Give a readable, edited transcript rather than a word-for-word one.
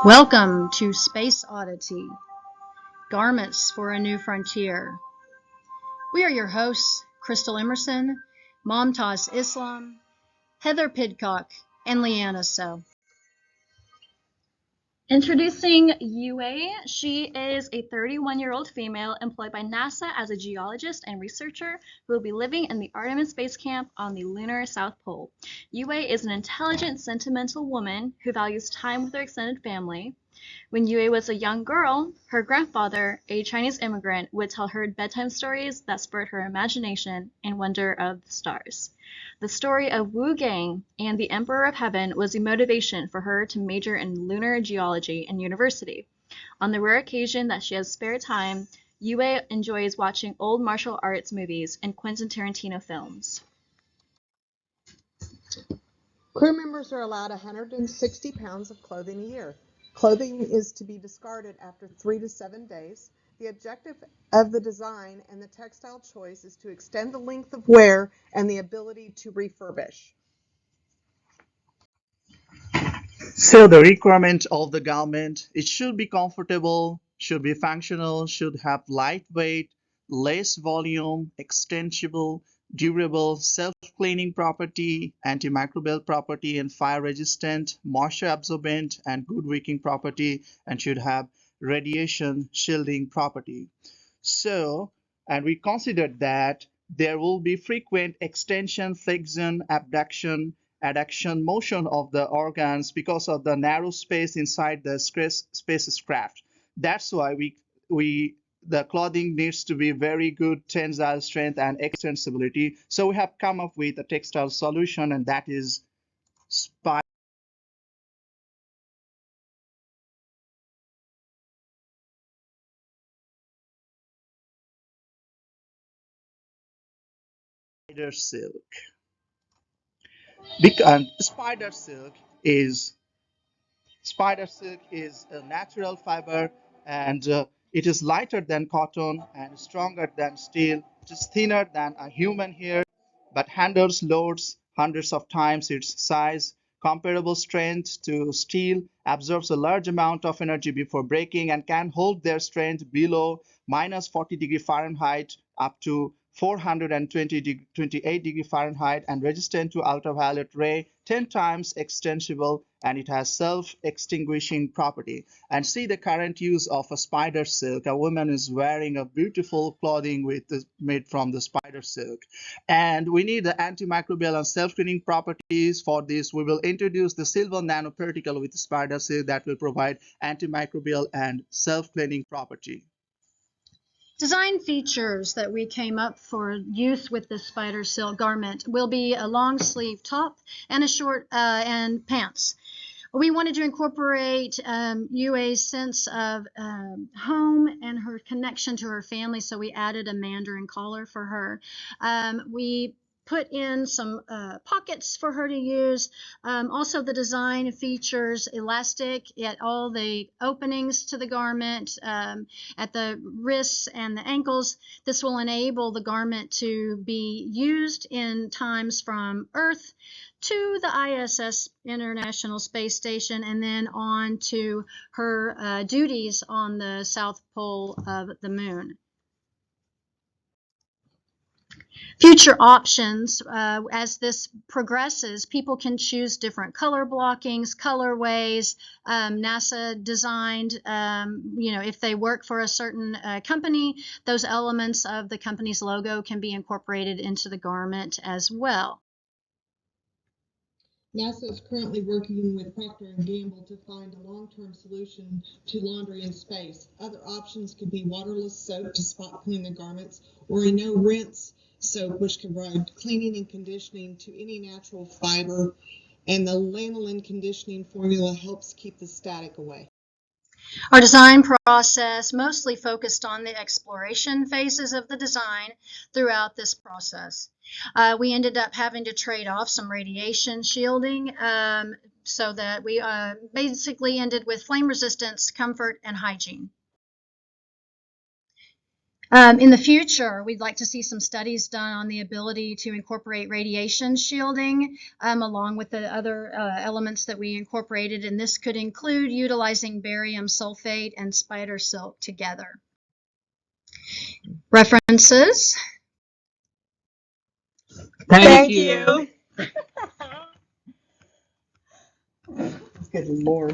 Welcome to Space Oddity, Garments for a New Frontier. We are your hosts, Crystal Emerson, Momtaz Islam, Heather Pidcock, and Leanna So. Introducing Yue. She is a 31-year-old female employed by NASA as a geologist and researcher who will be living in the Artemis Base Camp on the lunar South Pole. Yue is an intelligent, sentimental woman who values time with her extended family. When Yue was a young girl, her grandfather, a Chinese immigrant, would tell her bedtime stories that spurred her imagination and wonder of the stars. The story of Wu Gang and the Emperor of Heaven was the motivation for her to major in lunar geology in university. On the rare occasion that she has spare time, Yue enjoys watching old martial arts movies and Quentin Tarantino films. Crew members are allowed 160 pounds of clothing a year. Clothing is to be discarded after 3 to 7 days. The objective of the design and the textile choice is to extend the length of wear and the ability to refurbish. So the requirement of the garment, it should be comfortable, should be functional, should have lightweight, less volume, extensible, durable, self-cleaning property, antimicrobial property, and fire-resistant, moisture-absorbent, and good wicking property, and should have radiation shielding property. So, and we considered that there will be frequent extension, flexion, abduction, adduction motion of the organs because of the narrow space inside the spacecraft. That's why the clothing needs to be very good tensile strength and extensibility. So we have come up with a textile solution, and that is spider silk. Because spider silk is a natural fiber, and it is lighter than cotton and stronger than steel. It is thinner than a human hair, but handles loads hundreds of times its size. Comparable strength to steel, absorbs a large amount of energy before breaking, and can hold their strength below minus 40 degree Fahrenheit up to 428 degree Fahrenheit, and resistant to ultraviolet ray, 10 times extensible, and it has self-extinguishing property. And see the current use of a spider silk. A woman is wearing a beautiful clothing made from the spider silk. And we need the antimicrobial and self-cleaning properties. For this, we will introduce the silver nanoparticle with spider silk that will provide antimicrobial and self-cleaning property. Design features that we came up for use with this spider silk garment will be a long sleeve top and a short and pants. We wanted to incorporate Yue's sense of home and her connection to her family, so we added a mandarin collar for her. We put in some pockets for her to use. Also, the design features elastic at all the openings to the garment, at the wrists and the ankles. This will enable the garment to be used in times from Earth to the ISS, International Space Station, and then on to her duties on the South Pole of the Moon. Future options, as this progresses, people can choose different color blockings, colorways. NASA designed, if they work for a certain company, those elements of the company's logo can be incorporated into the garment as well. NASA is currently working with Procter & Gamble to find a long-term solution to laundry in space. Other options could be waterless soap to spot clean the garments, or a no-rinse soap, which can provide cleaning and conditioning to any natural fiber, and the lanolin conditioning formula helps keep the static away. Our design process mostly focused on the exploration phases of the design throughout this process. We ended up having to trade off some radiation shielding so that we basically ended with flame resistance, comfort, and hygiene. In the future, we'd like to see some studies done on the ability to incorporate radiation shielding along with the other elements that we incorporated, and this could include utilizing barium sulfate and spider silk together. References. Thank you. It's getting more.